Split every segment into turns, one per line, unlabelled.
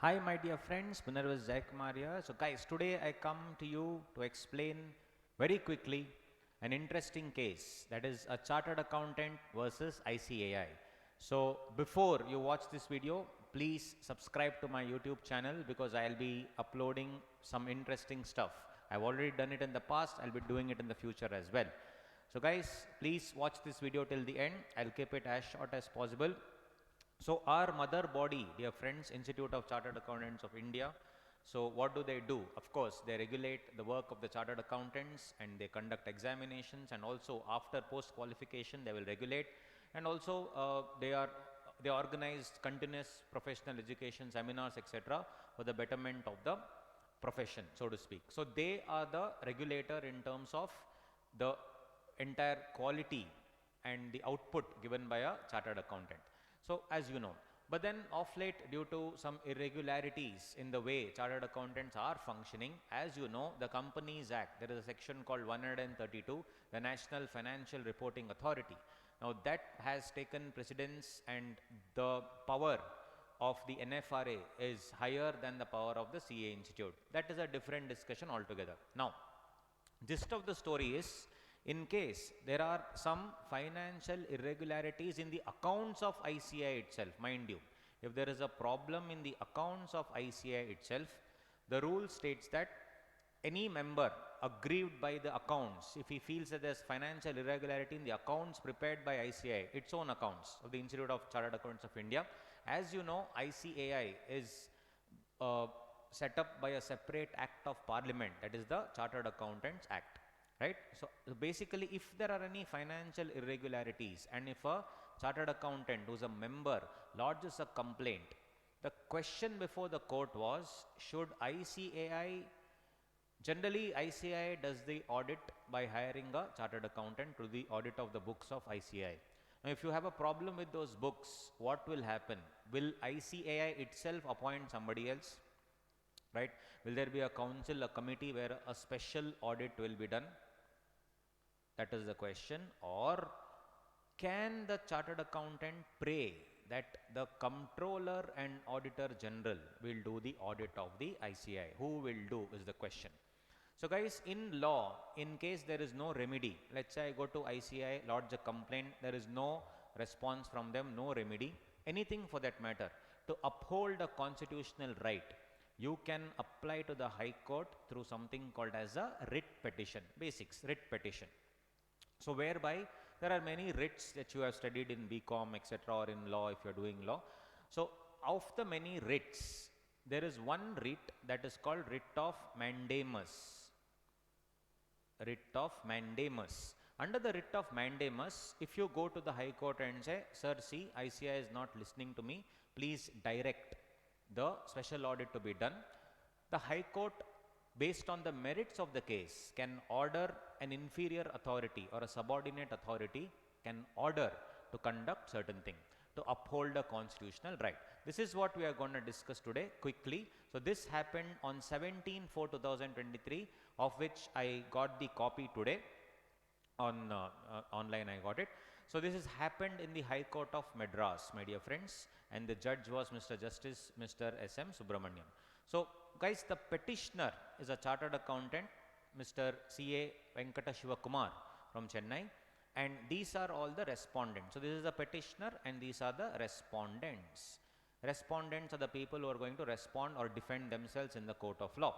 Hi, my dear friends. Punarvas Jaikumar here. So, guys, today I come to you to explain very quickly an interesting case, that is a chartered accountant versus ICAI. So, before you watch this video, please subscribe to my YouTube channel because I'll be uploading some interesting stuff. I've already done it in the past, I'll be doing it in the future as well. So, guys, please watch this video till the end. I'll keep it as short as possible. So our mother body, dear friends, Institute of Chartered Accountants of India. So what do? Of course, they regulate the work of the chartered accountants and they conduct examinations, and also after post qualification they will regulate, and also they organize continuous professional education seminars, etc., for the betterment of the profession, so to speak. So they are the regulator in terms of the entire quality and the output given by a chartered accountant. So as you know, but then of late, due to some irregularities in the way chartered accountants are functioning, as you know, the Companies Act, there is a section called 132, the National Financial Reporting Authority. Now that has taken precedence, and the power of the NFRA is higher than the power of the CA Institute. That is a different discussion altogether. Now, gist of the story is, in case there are some financial irregularities in the accounts of ICI itself, mind you, if there is a problem in the accounts of ICI itself, the rule states that any member aggrieved by the accounts, if he feels that there's financial irregularity in the accounts prepared by ICI, its own accounts of the Institute of Chartered Accountants of India, as you know, ICAI is uh, set up by a separate act of parliament, that is the Chartered Accountants Act, right? So basically, if there are any financial irregularities and if a chartered accountant who's a member lodges a complaint, the question before the court was, should ICAI, generally ICAI does the audit by hiring a chartered accountant to the audit of the books of ICAI. Now if you have a problem with those books, what will happen? Will ICAI itself appoint somebody else? Right? Will there be a council, a committee where a special audit will be done? That is the question. Or can the chartered accountant pray that the comptroller and auditor general will do the audit of the ICI? Who will do is the question. So guys, in law, in case there is no remedy, let's say I go to ICI, lodge a complaint, there is no response from them, no remedy, anything for that matter, to uphold a constitutional right, you can apply to the High Court through something called as a writ petition. Basics, writ petition. So whereby there are many writs that you have studied in BCom, etc., or in law if you are doing law. So of the many writs, there is one writ that is called writ of mandamus. Writ of mandamus. Under the writ of mandamus, if you go to the High Court and say, sir, see, ICI is not listening to me, please direct the special audit to be done, the High Court, based on the merits of the case, can order an inferior authority or a subordinate authority can order to conduct certain thing, to uphold a constitutional right. This is what we are going to discuss today quickly. So this happened on 17/4/2023, of which I got the copy today on online. I got it. So this has happened in the High Court of Madras, my dear friends, and the judge was Mr. Justice Mr. S.M. Subramaniam. So guys, the petitioner is a chartered accountant, Mr. C.A. Venkata Shivakumar from Chennai, and these are all the respondents. So this is the petitioner and these are the respondents. Respondents are the people who are going to respond or defend themselves in the court of law.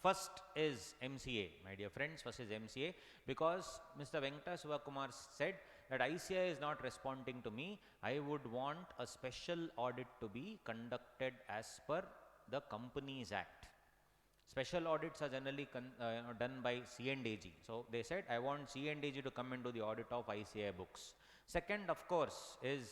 First is MCA, my dear friends, first is MCA, because Mr. Venkata Shivakumar said that ICI is not responding to me, I would want a special audit to be conducted as per the Companies Act. Special audits are generally done by C&AG. So they said, I want C&AG to come and do the audit of ICI books. Second, of course, is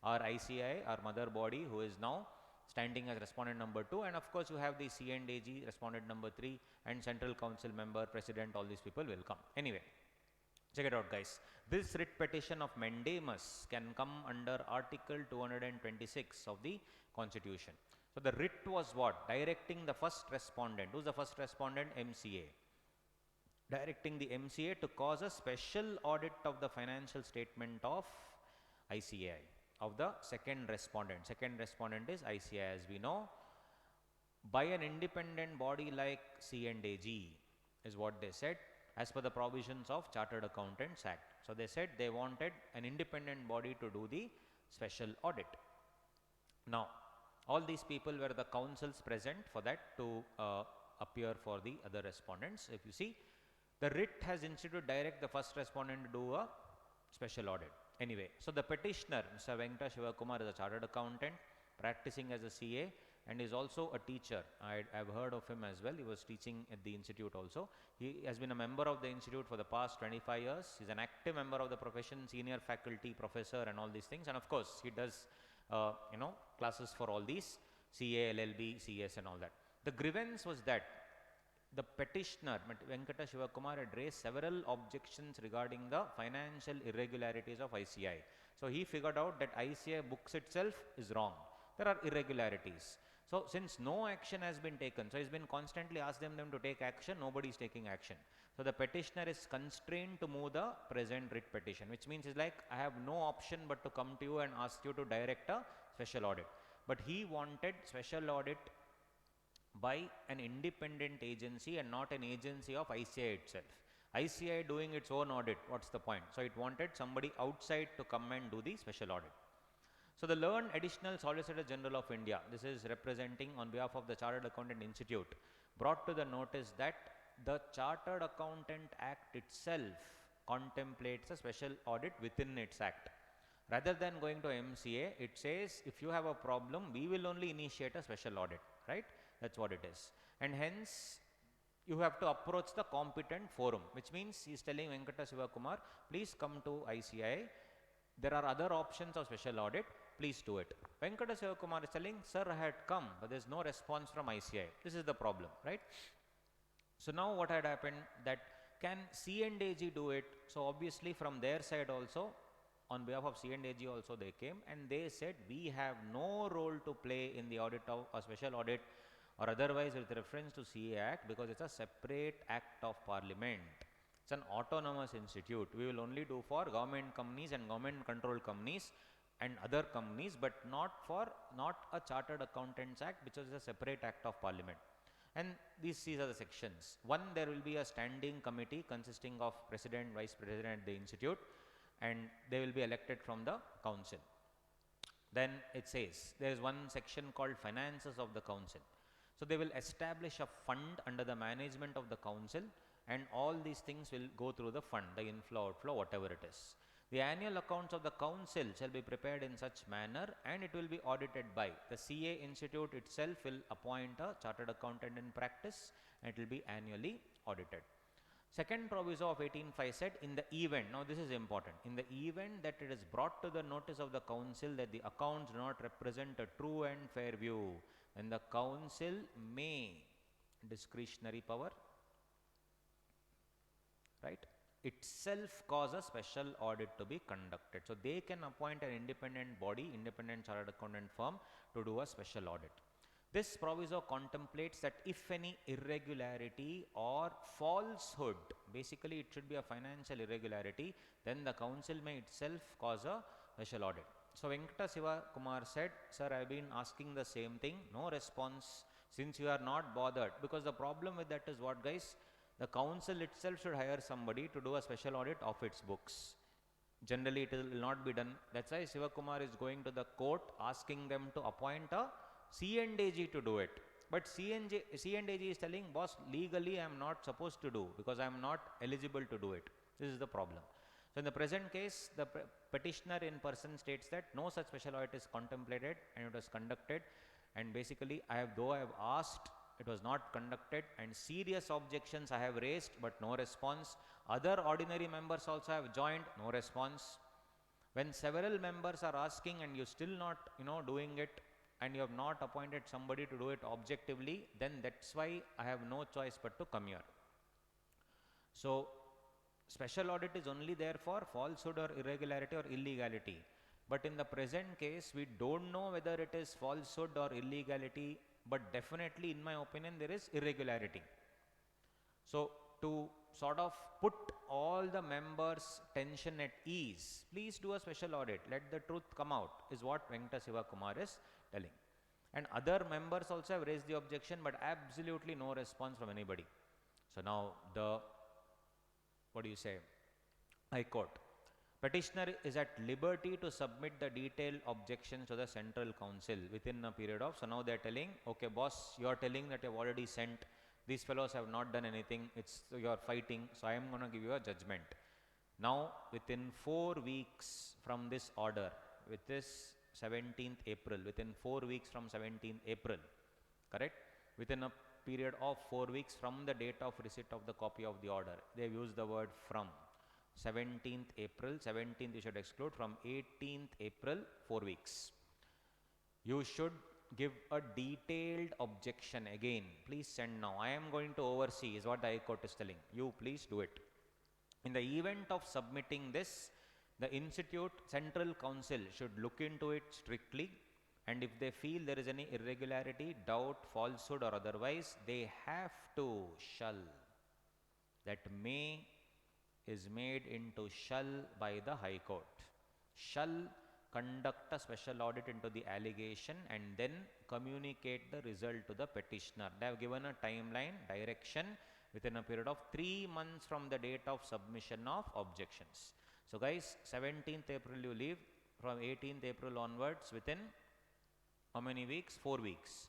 our ICI, our mother body, who is now standing as respondent number 2, and of course you have the C&AG respondent number 3 and central council member, president, all these people will come. Anyway, check it out guys. This writ petition of mandamus can come under Article 226 of the Constitution. So the writ was what? Directing the first respondent. Who's the first respondent? MCA. Directing the MCA to cause a special audit of the financial statement of ICAI, of the second respondent. Second respondent is ICAI, as we know. by an independent body like C&AG is what they said as per the provisions of Chartered Accountants Act. So they said they wanted an independent body to do the special audit. Now, all these people were the counsels present for that to appear for the other respondents. If you see, the writ has instituted direct the first respondent to do a special audit. Anyway, so the petitioner, Mr. Venkata Shivakumar, is a chartered accountant practicing as a CA and is also a teacher. I've heard of him as well. He was teaching at the institute also. He has been a member of the institute for the past 25 years. He's an active member of the profession, senior faculty, professor and all these things. And of course, he does classes for all these CA, LLB, CS and all that. The grievance was that the petitioner, Venkata Shivakumar, had raised several objections regarding the financial irregularities of ICI. So he figured out that ICI books itself is wrong. There are irregularities. So since no action has been taken, so he's been constantly asking them to take action, nobody is taking action. So the petitioner is constrained to move the present writ petition, which means it's like, I have no option but to come to you and ask you to direct a special audit. But he wanted special audit by an independent agency and not an agency of ICI itself. ICI doing its own audit, what's the point? So it wanted somebody outside to come and do the special audit. So the learned additional Solicitor General of India, this is representing on behalf of the Chartered Accountant Institute, brought to the notice that the Chartered Accountant Act itself contemplates a special audit within its act. Rather than going to MCA, it says if you have a problem, we will only initiate a special audit, right? That's what it is. And hence, you have to approach the competent forum, which means he is telling Venkata Shivakumar, please come to ICI. There are other options of special audit, please do it. Venkata Shivakumar is telling, sir, I had come, but there is no response from ICI. This is the problem, right? So now what had happened, that can C&AG do it? So obviously from their side also, on behalf of C&AG also they came and they said, we have no role to play in the audit of a special audit or otherwise with reference to CA Act, because it's a separate act of parliament. It's an autonomous institute. We will only do for government companies and government controlled companies and other companies, but not a Chartered Accountants Act, which is a separate act of parliament. And these are the sections. One, there will be a standing committee consisting of president, vice president at the institute, and they will be elected from the council. Then it says there is one section called finances of the council. So they will establish a fund under the management of the council, and all these things will go through the fund, the inflow, outflow, whatever it is. The annual accounts of the council shall be prepared in such manner, and it will be audited by the CA Institute itself will appoint a chartered accountant in practice, and it will be annually audited. Second proviso of 18.5 said, in the event, now this is important, in the event that it is brought to the notice of the council that the accounts do not represent a true and fair view, then the council may, discretionary power, right, itself cause a special audit to be conducted. So they can appoint an independent body, independent chartered accountant firm to do a special audit. This proviso contemplates that if any irregularity or falsehood, basically it should be a financial irregularity, then the council may itself cause a special audit. So Venkata Shivakumar said, sir, I have been asking the same thing, no response, since you are not bothered. Because the problem with that is what, guys? The council itself should hire somebody to do a special audit of its books. Generally, it will not be done. That's why Shivakumar is going to the court asking them to appoint a C&AG to do it. But C&AG is telling, boss, legally I am not supposed to do because I am not eligible to do it. This is the problem. So in the present case, the petitioner in person states that no such special audit is contemplated and it was conducted, and basically though I have asked, it was not conducted, and serious objections I have raised but no response. Other ordinary members also have joined, no response. When several members are asking and you still not doing it, and you have not appointed somebody to do it objectively, then that's why I have no choice but to come here. So special audit is only there for falsehood or irregularity or illegality. But in the present case, we don't know whether it is falsehood or illegality, but definitely in my opinion there is irregularity. So to sort of put all the members' tension at ease, please do a special audit, let the truth come out, is what Venkata Shivakumar is telling. And other members also have raised the objection, but absolutely no response from anybody. So now the, what do you say, High Court. Petitioner is at liberty to submit the detailed objections to the Central Council within a period of, so now they are telling, okay boss, you are telling that you have already sent, these fellows have not done anything, it's, you are fighting, so I am going to give you a judgment. Now within 4 weeks from this order, with this 17th April, within 4 weeks from 17th April, correct? Within a period of 4 weeks from the date of receipt of the copy of the order, they have used the word from. 17th April, 17th you should exclude, from 18th April, 4 weeks. You should give a detailed objection again. Please send now. I am going to oversee, is what the High Court is telling. You please do it. In the event of submitting this, the Institute Central Council should look into it strictly, and if they feel there is any irregularity, doubt, falsehood or otherwise, they have to, shall. That may is made into shall by the High Court. Shall conduct a special audit into the allegation and then communicate the result to the petitioner. They have given a timeline, direction within a period of 3 months from the date of submission of objections. So guys, 17th April you leave, from 18th April onwards within how many weeks? 4 weeks.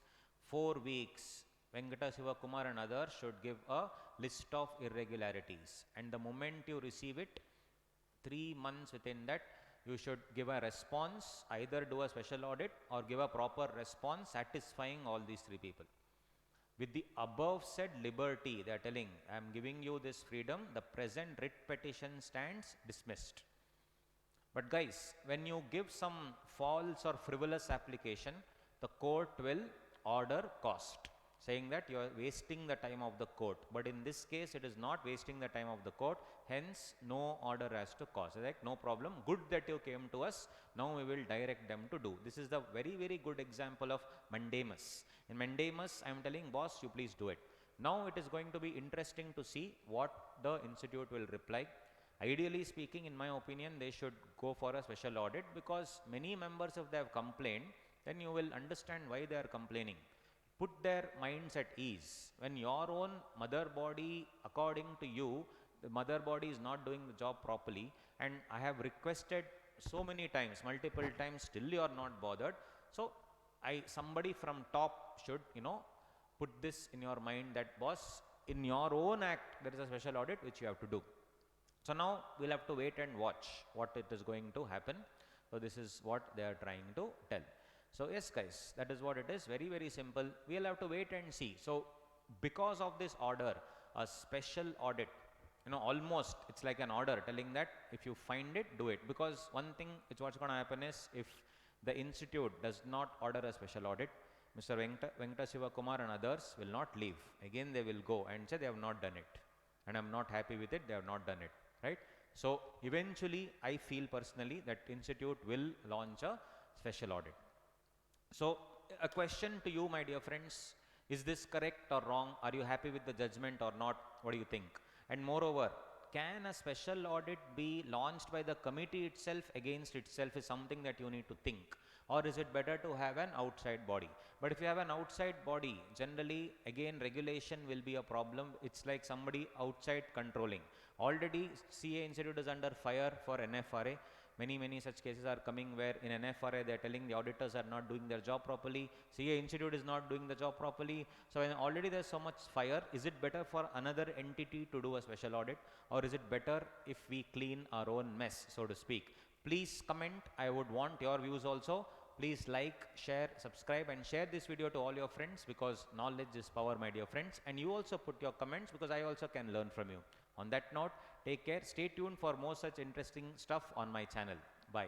4 weeks. Venkata Sivakumar and others should give a list of irregularities, and the moment you receive it, 3 months within that, you should give a response, either do a special audit or give a proper response satisfying all these 3 people. With the above said liberty, they are telling, I am giving you this freedom, the present writ petition stands dismissed. But guys, when you give some false or frivolous application, the court will order cost, saying that you are wasting the time of the court. But in this case, it is not wasting the time of the court, hence no order has to cost. Like, no problem, good that you came to us, now we will direct them to do. This is the very, very good example of mandamus. In mandamus, I am telling boss, you please do it. Now it is going to be interesting to see what the institute will reply. Ideally speaking, in my opinion, they should go for a special audit, because many members, if they have complained, then you will understand why they are complaining. Put their minds at ease. When your own mother body, according to you, the mother body is not doing the job properly, and I have requested so many times, multiple times, still you are not bothered. So somebody from top should, put this in your mind that boss, in your own act, there is a special audit which you have to do. So now we'll have to wait and watch what it is going to happen. So this is what they are trying to tell. So yes guys, that is what it is, very, very simple. We'll have to wait and see. So because of this order, a special audit, almost it's like an order telling that if you find it, do it. Because one thing, what's going to happen is, if the institute does not order a special audit, Mr. Venkata Sivakumar and others will not leave. Again they will go and say they have not done it, and I'm not happy with it, they have not done it, right? So eventually I feel personally that institute will launch a special audit. So a question to you, my dear friends, is this correct or wrong? Are you happy with the judgment or not? What do you think? And moreover, can a special audit be launched by the committee itself against itself, is something that you need to think. Or is it better to have an outside body? But if you have an outside body, generally again regulation will be a problem. It's like somebody outside controlling. Already CA Institute is under fire for NFRA. Many such cases are coming where in NFRA they are telling the auditors are not doing their job properly. CA Institute is not doing the job properly. So when already there is so much fire, is it better for another entity to do a special audit, or is it better if we clean our own mess, so to speak? Please comment. I would want your views also. Please like, share, subscribe and share this video to all your friends, because knowledge is power, my dear friends. And you also put your comments, because I also can learn from you. On that note, take care. Stay tuned for more such interesting stuff on my channel. Bye.